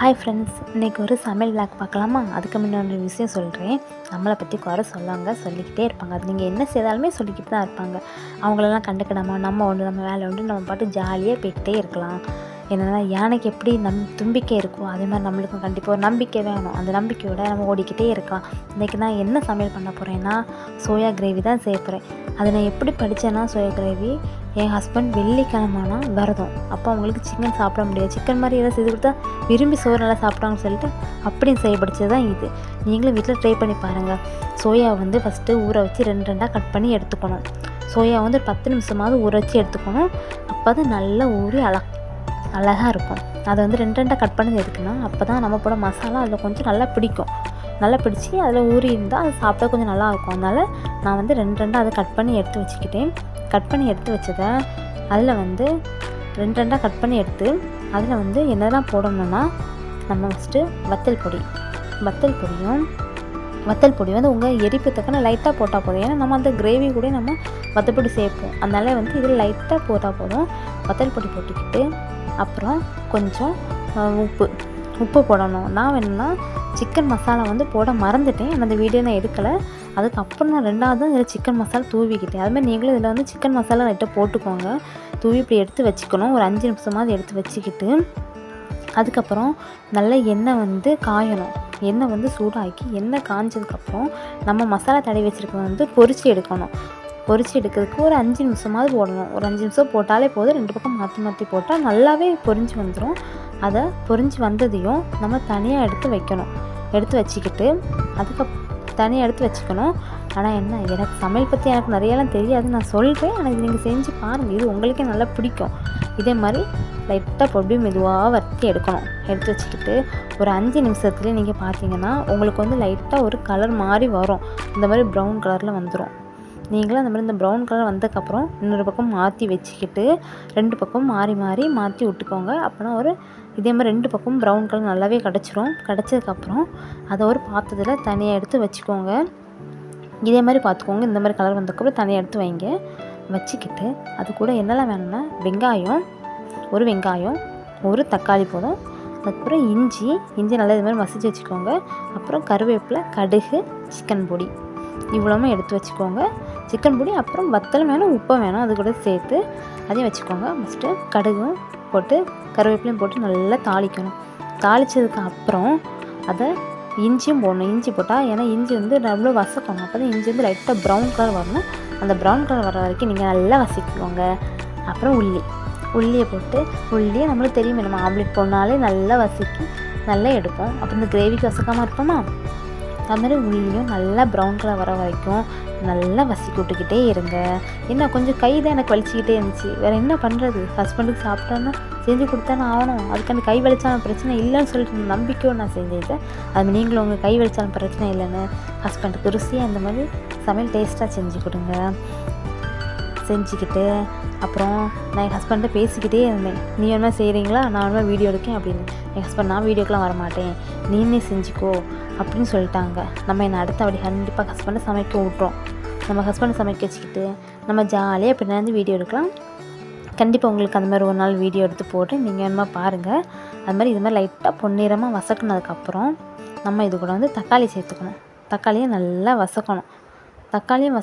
Hi friends, இன்றைக்கி ஒரு சமையல் விளாக் பார்க்கலாமா? அதுக்கு முன்னாடி ஒரு விஷயம் சொல்கிறேன். நம்மளை பற்றி குறை சொல்லிக்கிட்டே இருப்பாங்க. அது நீங்கள் என்ன செய்தாலுமே சொல்லிக்கிட்டு தான் இருப்பாங்க. அவங்களெல்லாம் கண்டுக்கிடாமல் நம்ம ஒன்று நம்ம வேலை உண்டு நம்ம பாட்டு ஜாலியாக போய்கிட்டே இருக்கலாம். என்னென்னா யானைக்கு எப்படி தும்பிக்கை இருக்கும், அதே மாதிரி நம்மளுக்கும் கண்டிப்பாக ஒரு நம்பிக்கை வேணும். அந்த நம்பிக்கையோடு நம்ம ஓடிக்கிட்டே இருக்கலாம். இன்றைக்கி நான் என்ன சமையல் பண்ண போகிறேன்னா சோயா கிரேவி தான் செய்ய போகிறேன். அதை நான் எப்படி படித்தேன்னா, சோயா கிரேவி என் ஹஸ்பண்ட் வெள்ளிக்கிழமைனா விரதம். அப்போ அவங்களுக்கு சிக்கன் சாப்பிட முடியாது. சிக்கன் மாதிரி எதாவது செய்து கொடுத்தா விரும்பி சோறு நல்லா சாப்பிட்டாங்கன்னு சொல்லிட்டு அப்படின்னு செய்ய படித்தது தான் இது. நீங்களும் வீட்டில் ட்ரை பண்ணி பாருங்கள். சோயா வந்து ஃபஸ்ட்டு ஊற வச்சு ரெண்டாக கட் பண்ணி எடுத்துக்கணும். சோயா வந்து 10 நிமிஷமாவது ஊற வச்சு எடுத்துக்கணும். அப்போ தான் நல்லா ஊறி அழகாக இருக்கும். அதை வந்து ரெண்டாக கட் பண்ணது எதுக்குன்னா, அப்போ தான் நம்ம போட மசாலா அதில் கொஞ்சம் நல்லா பிடிக்கும். நல்லா பிடிச்சி அதில் ஊறி இருந்தால் அது சாப்பிட்டா கொஞ்சம் நல்லாயிருக்கும். அதனால் நான் வந்து ரெண்டாக அதை கட் பண்ணி எடுத்து வச்சுக்கிட்டேன். கட் பண்ணி எடுத்து வச்சதை அதில் வந்து ரெண்டாக கட் பண்ணி எடுத்து அதில் வந்து என்னெல்லாம் போடணுன்னா, நம்ம ஃபஸ்ட்டு வத்தல் பொடி வந்து உங்கள் எரிப்பு தக்கன லைட்டாக போட்டால் போதும். ஏன்னா நம்ம அந்த கிரேவி கூட நம்ம வத்தல் பொடி சேர்ப்போம். அதனால் வந்து இதில் லைட்டாக போட்டால் போதும். வத்தல் பொடி போட்டுக்கிட்டு அப்புறம் கொஞ்சம் உப்பு போடணும். நான் வேணும்னா சிக்கன் மசாலா வந்து போட மறந்துட்டேன். அந்த வீடியோ நான் எடுக்கலை. அதுக்கப்புறம் நான் ரெண்டாவது இதில் சிக்கன் மசாலா தூவிக்கிட்டேன். அதுமாதிரி நீங்களும் இதில் வந்து சிக்கன் மசாலா லைட்டாக போட்டுக்கோங்க. தூவி இப்படி எடுத்து வச்சுக்கணும். ஒரு 5 நிமிஷமாவது எடுத்து வச்சுக்கிட்டு அதுக்கப்புறம் நல்ல எண்ணெய் வந்து காயணும். எண்ணெய் வந்து சூடாக்கி எண்ணெய் காய்ஞ்சதுக்கப்புறம் நம்ம மசாலா தடவி வச்சுருக்கத வந்து பொரித்து எடுக்கணும். பொரித்து எடுக்கிறதுக்கு ஒரு 5 நிமிஷமாவது போடணும். ஒரு 5 நிமிஷம் போட்டாலே போதும். 2 பக்கம் மாற்றி போட்டால் நல்லாவே பொரிஞ்சு வந்துடும். அதை பொரிஞ்சு வந்ததையும் நம்ம தனியாக எடுத்து வச்சுக்கிட்டு தனியாக எடுத்து வச்சுக்கணும். ஆனால் என்ன, எனக்கு சமையல் பற்றி எனக்கு நிறையலாம் தெரியாது. நான் சொல்கிறேன், ஆனால் நீங்கள் செஞ்சு பாருங்கள். இது உங்களுக்கே நல்லா பிடிக்கும். இதே மாதிரி லைட்டாக பொடி மெதுவாக வறுத்தி எடுத்து வச்சுக்கிட்டு ஒரு 5 நிமிஷத்துலேயே நீங்கள் பார்த்தீங்கன்னா உங்களுக்கு வந்து லைட்டாக ஒரு கலர் மாதிரி வரும். இந்த மாதிரி ப்ரௌன் கலரில் வந்துடும். நீங்களும் அந்த மாதிரி இந்த ப்ரௌன் கலர் வந்ததுக்கப்புறம் இன்னொரு பக்கம் மாற்றி வச்சுக்கிட்டு 2 பக்கம் மாற்றி விட்டுக்கோங்க. அப்போனா இதே மாதிரி 2 பக்கம் ப்ரௌன் கலர் நல்லாவே கிடச்சதுக்கப்புறம் அதை ஒரு பாத்திரத்தில் தனியாக எடுத்து வச்சுக்கோங்க. இதே மாதிரி பார்த்துக்கோங்க. இந்த மாதிரி கலர் வந்ததுக்கப்புறம் தனியாக எடுத்து வைங்க. வச்சுக்கிட்டு அது கூட என்னெல்லாம் வேணும்னா ஒரு வெங்காயம், ஒரு தக்காளி போதும். அதுக்கப்புறம் இஞ்சி நல்லா இது மாதிரி மசிச்சு வச்சுக்கோங்க. அப்புறம் கருவேப்பிலை, கடுகு, சிக்கன் பொடி இவ்வளோமே எடுத்து வச்சுக்கோங்க. சிக்கன் பொடி, அப்புறம் வத்தலும் வேணும், உப்பும் வேணும். அது கூட சேர்த்து அதையும் வச்சுக்கோங்க. ஃபஸ்ட்டு கடுகும் போட்டு கருவேப்பிலையும் போட்டு நல்லா தாளிக்கணும். தாளித்ததுக்கு அப்புறம் அதை இஞ்சியும் போடணும். இஞ்சி போட்டால் ஏன்னா இஞ்சி வந்து நல்லா வசக்கணும். அப்போ தான் இஞ்சி வந்து லைட்டாக ப்ரௌன் கலர் வரணும். அந்த ப்ரௌன் கலர் வர வரைக்கும் நீங்கள் நல்லா வதக்கிக்கோங்க. அப்புறம் உள்ளியை போட்டு நம்மளுக்கு தெரியுமே, நம்ம ஆம்லேட் போடனாலே நல்லா வதக்கி நல்லா எடுப்போம். அப்புறம் இந்த கிரேவிக்கு வசக்காமல் இருப்போமா, அதுமாதிரி உள்ளியும் நல்லா ப்ரௌன் கலர் வர வரைக்கும் நல்லா வதக்கி விட்டுக்கிட்டே இருங்க. என்ன கொஞ்சம் கை தான் எனக்கு வலிச்சிக்கிட்டே இருந்துச்சு. வேறு என்ன பண்ணுறது, ஹஸ்பண்டுக்கு சாப்பிட்டோன்னா செஞ்சு கொடுத்தானே ஆகணும். அதுக்கான கை வலிச்சாலும் பிரச்சனை இல்லைன்னு சொல்லிட்டு நம்பிக்கையோடு நான் செஞ்சேன். அது நீங்களும் உங்கள் கை வலிச்சாலும் பிரச்சனை இல்லைன்னு ஹஸ்பண்டுக்கு ருசியாக இந்த மாதிரி சமையல் டேஸ்ட்டாக செஞ்சு கொடுங்க. செஞ்சுக்கிட்டு அப்புறம் நான் என் ஹஸ்பண்ட்டை பேசிக்கிட்டே இருந்தேன். நீ என்ன செய்கிறீங்களா, நான் என்ன வீடியோ எடுக்கேன் அப்படின்னு. என் ஹஸ்பண்ட், நான் வீடியோக்கெலாம் வரமாட்டேன், நீனே செஞ்சுக்கோ அப்படின்னு சொல்லிட்டாங்க. நம்ம என்னை அடுத்த அப்படி கண்டிப்பாக ஹஸ்பண்டை சமைக்க விட்றோம். நம்ம ஹஸ்பண்டை சமைக்க வச்சுக்கிட்டு நம்ம ஜாலியாக பின்னாடி வீடியோ எடுக்கலாம். கண்டிப்பாக உங்களுக்கு அந்த மாதிரி ஒரு நாள் வீடியோ எடுத்து போட்டு நீங்கள் வேணுமா பாருங்கள். அது மாதிரி இது மாதிரி லைட்டாக பொன்னிறமாக வதக்குனதுக்கப்புறம் நம்ம இது கூட வந்து தக்காளி சேர்த்துக்கணும். தக்காளியை நல்லா வதக்கணும். தக்காளியும்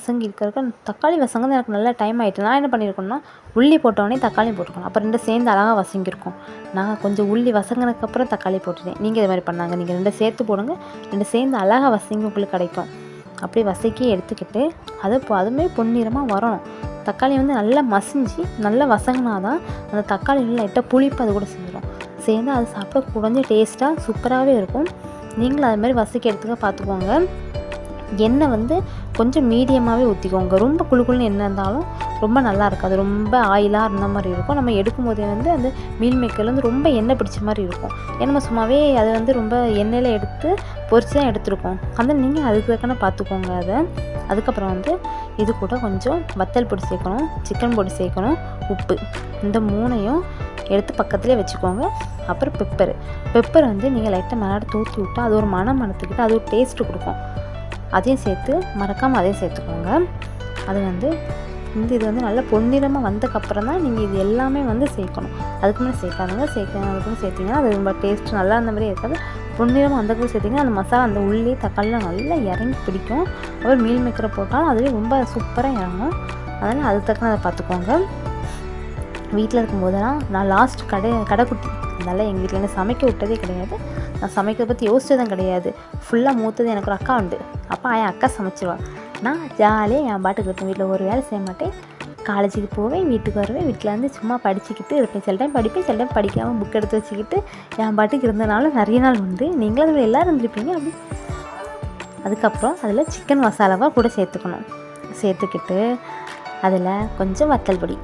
தக்காளி வசங்க எனக்கு நல்லா டைம் ஆகிட்டு. நான் என்ன பண்ணியிருக்கேன்னா, உள்ளி போட்டோடனே தக்காளியும் போட்டுக்கணும். அப்போ 2 சேர்ந்து அழகாக வசங்கியிருக்கும். நான் கொஞ்சம் உள்ளி வசங்கினதுக்கப்புறம் தக்காளி போட்டுட்டேன். நீங்கள் இது மாதிரி பண்ணாங்க. நீங்கள் 2 சேர்த்து போடுங்க. 2 சேர்ந்து அழகாக வசங்கி உங்களுக்கு கிடைக்கும். அப்படி வதக்கி எடுத்துக்கிட்டு அதுவுமே பொன்னிறமாக வரணும். தக்காளி வந்து நல்லா மசிஞ்சு நல்லா வசங்கினா தான் அந்த தக்காளியில் லைட்டாக புளிப்பு அது கூட சேர்ந்து அது சாப்பிட கொஞ்சம் டேஸ்ட்டாக சூப்பராகவே இருக்கும். நீங்களும் அது மாதிரி வதக்கி எடுத்துக்க பார்த்துக்கோங்க. எண்ணெய் வந்து கொஞ்சம் மீடியமாகவே ஊற்றிக்கோங்க. ரொம்ப குழுக்குழுன்னு எண்ணெய் இருந்தாலும் ரொம்ப நல்லா இருக்காது. ரொம்ப ஆயிலாக இருந்த மாதிரி இருக்கும். நம்ம எடுக்கும்போதே வந்து அந்த மீல் மேக்கரில் வந்து ரொம்ப எண்ணெய் பிடிச்ச மாதிரி இருக்கும். ஏன்னா நம்ம சும்மாவே அதை வந்து ரொம்ப எண்ணெயில் எடுத்து பொரிச்சு தான் எடுத்துருக்கோம். அதனால் நீங்கள் அதுக்கு தக்கன பார்த்துக்கோங்க. அதுக்கப்புறம் வந்து இது கூட கொஞ்சம் வத்தல் பொடி சேர்க்கணும், சிக்கன் பொடி சேர்க்கணும், உப்பு, இந்த 3ஐயும் எடுத்து பக்கத்துலேயே வச்சுக்கோங்க. அப்புறம் பெப்பர் வந்து நீங்கள் லைட்டாக மேலே தூற்றி விட்டால் அது ஒரு மணத்துக்கிட்டு அது ஒரு டேஸ்ட்டு கொடுக்கும். அதையும் சேர்த்து மறக்காமல் அதையும் சேர்த்துக்கோங்க. அது வந்து இது வந்து நல்லா பொன்னிறமாக வந்ததுக்கப்புறம் தான் நீங்கள் இது எல்லாமே வந்து சேர்க்கணும். அதுக்கு முன்னாடி சேர்க்காதுங்க. அதுக்குன்னு சேர்த்திங்கன்னா அது ரொம்ப டேஸ்ட் நல்லா அந்த மாதிரி இருக்காது. பொன்னிறமாக வந்ததுக்கு சேர்த்திங்கன்னா அந்த மசாலா அந்த உள்ளி தக்காளிலாம் நல்லா இறங்கி பிடிக்கும். அப்புறம் மீல் மேக்கரை போட்டாலும் அதுவே ரொம்ப சூப்பராக இறங்கும். அதனால் அது தக்கன அதை பார்த்துக்கோங்க. வீட்டில் இருக்கும்போதெல்லாம் நான் லாஸ்ட் கடைக்குட்டி, அதனால் எங்கள் வீட்டில் என்ன சமைக்க விட்டதே கிடையாது. நான் சமைக்கிறத பற்றி யோசிச்சதும் கிடையாது. ஃபுல்லாக மூத்தது எனக்கு ஒரு அக்கா உண்டு. அப்போ என் அக்கா சமைச்சிருவாள். நான் ஜாலியாக என் பாட்டுக்கு இருப்பேன். வீட்டில் ஒரு வேலை செய்ய மாட்டேன். காலேஜுக்கு போவேன், வீட்டுக்கு வருவேன், வீட்டில் வந்து சும்மா படிச்சுக்கிட்டு இருப்பேன். சில டைம் படிப்பேன், சில டைம் படிக்காமல் புக் எடுத்து வச்சுக்கிட்டு என் பாட்டுக்கு இருந்தனால நிறைய நாள் உண்டு. நீங்களும் அதில் எல்லோரும் இருந்திருப்பீங்க. அப்படி அதுக்கப்புறம் அதில் சிக்கன் மசாலாவாக கூட சேர்த்துக்கிட்டு அதில் கொஞ்சம் வத்தல் பொடி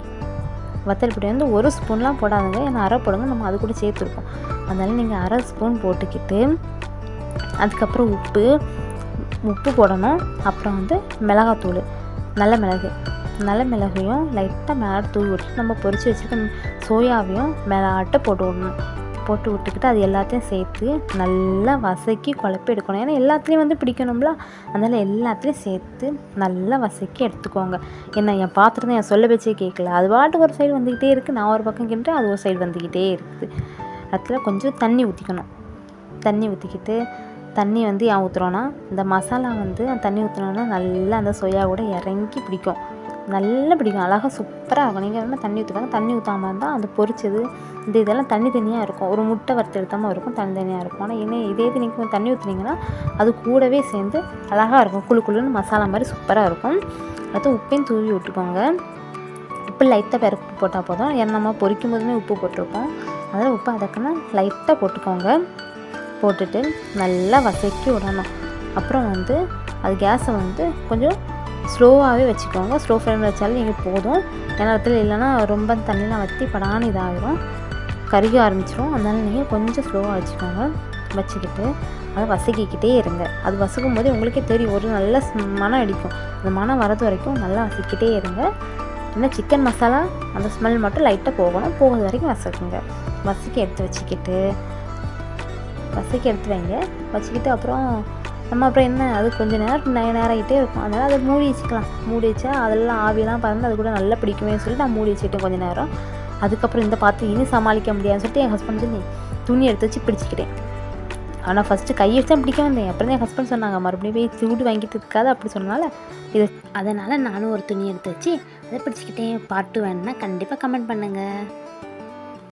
வந்து ஒரு ஸ்பூன்லாம் போடாதுங்க. ஏன்னா அரை போடுங்க, நம்ம அது கூட சேர்த்துருக்கோம். அதனால் நீங்கள் அரை ஸ்பூன் போட்டுக்கிட்டு அதுக்கப்புறம் உப்பு போடணும். அப்புறம் வந்து மிளகாத்தூள், நல்ல மிளகையும் லைட்டாக மேலே தூவி விட்டுட்டு நம்ம பொரித்து வச்சுருக்க சோயாவையும் மேலாட்ட போட்டு விட்டுக்கிட்டு அது எல்லாத்தையும் சேர்த்து நல்லா வதக்கி குழப்பி எடுக்கணும். ஏன்னா எல்லாத்துலேயும் வந்து பிடிக்கணும்ல, அதனால் எல்லாத்துலேயும் சேர்த்து நல்லா வதக்கி எடுத்துக்கோங்க. என்ன என் பாத்திரத்தை என் சொல்ல வச்சே கேட்கல, அது பாட்டுக்கு ஒரு சைடு வந்துக்கிட்டே இருக்குது. நான் ஒரு பக்கம் கிண்டுறேன், அது ஒரு சைடு வந்துக்கிட்டே இருக்குது. அதில் கொஞ்சம் தண்ணி ஊற்றிக்கிட்டு தண்ணி வந்து ஏன் ஊற்றுறோன்னா இந்த மசாலா வந்து தண்ணி ஊற்றுனோன்னா நல்லா அந்த சோயா கூட இறங்கி பிடிக்கும். நல்லா பிடிக்கும், அழகாக சூப்பராக இருக்கும். நீங்கள் வேணால் தண்ணி ஊற்றுவாங்க. தண்ணி ஊற்றாமல் இருந்தால் அது பொரிச்சது இதெல்லாம் தனித்தனியாக இருக்கும். ஒரு முட்டை வறுத்து எடுத்தாமல் இருக்கும், தனித்தனியாக இருக்கும். ஆனால் இதே இது நீங்கள் தண்ணி ஊற்றுனீங்கன்னா அது கூடவே சேர்ந்து அழகாக இருக்கும். குழுன்னு மசாலா மாதிரி சூப்பராக இருக்கும். அடுத்து உப்பையும் தூவி விட்டுக்கோங்க. உப்பு லைட்டாக பெருப்பு போட்டால் போதும். ஏன்னா நம்ம பொரிக்கும் போதுமே உப்பு போட்டிருக்கோம். அதில் உப்பு அதற்குன்னா லைட்டாக போட்டுக்கோங்க. போட்டுட்டு நல்லா வதக்கி விடணும். அப்புறம் வந்து அது கேஸை வந்து கொஞ்சம் ஸ்லோவாகவே வச்சுக்கோங்க. ஸ்லோ ஃப்ளேமில் வச்சாலும் நீங்கள் போதும். ஏன்னா இடத்துல இல்லைன்னா ரொம்ப தண்ணிலாம் வற்றி படான்னு இதாகிடும், கருக ஆரம்பிச்சிடும். அதனால் நீங்கள் கொஞ்சம் ஸ்லோவாக வச்சுக்கிட்டு அதை வதக்கிக்கிட்டே இருங்க. அது வதக்கும் போது உங்களுக்கே தெரியும், ஒரு நல்ல மனம் அடிக்கும். அந்த மனம் வரது வரைக்கும் நல்லா வதக்கிட்டே இருங்க. ஏன்னா சிக்கன் மசாலா அந்த ஸ்மெல் மட்டும் லைட்டாக போகிறது வரைக்கும் வதக்கி எடுத்து வைங்க. வச்சுக்கிட்டு அப்புறம் என்ன அது கொஞ்சம் நேரம் ஆகிட்டே இருக்கும். அதனால் அதை மூடி வச்சா அதெல்லாம் ஆவிலாம் பறந்து அது கூட நல்லா பிடிக்குமே சொல்லிட்டு நான் மூடி வச்சுக்கிட்டேன் கொஞ்சம் நேரம். அதுக்கப்புறம் இந்த பார்த்து இனி சமாளிக்க முடியாதுன்னு சொல்லிட்டு என் ஹஸ்பண்ட் வந்து துணி எடுத்து வச்சு பிடிச்சிக்கிட்டேன். ஆனால் ஃபஸ்ட்டு கை வச்சு தான் பிடிக்க வந்தேன். அப்புறம் என் ஹஸ்பண்ட் சொன்னாங்க மறுபடியும் போய் சூடு வாங்கிட்டு இருக்காது அப்படி சொன்னால அதனால் நானும் ஒரு துணி எடுத்து வச்சு அதை பிடிச்சிக்கிட்டேன். பார்ட் 2 வேணுன்னா கண்டிப்பாக கமெண்ட் பண்ணுங்கள்.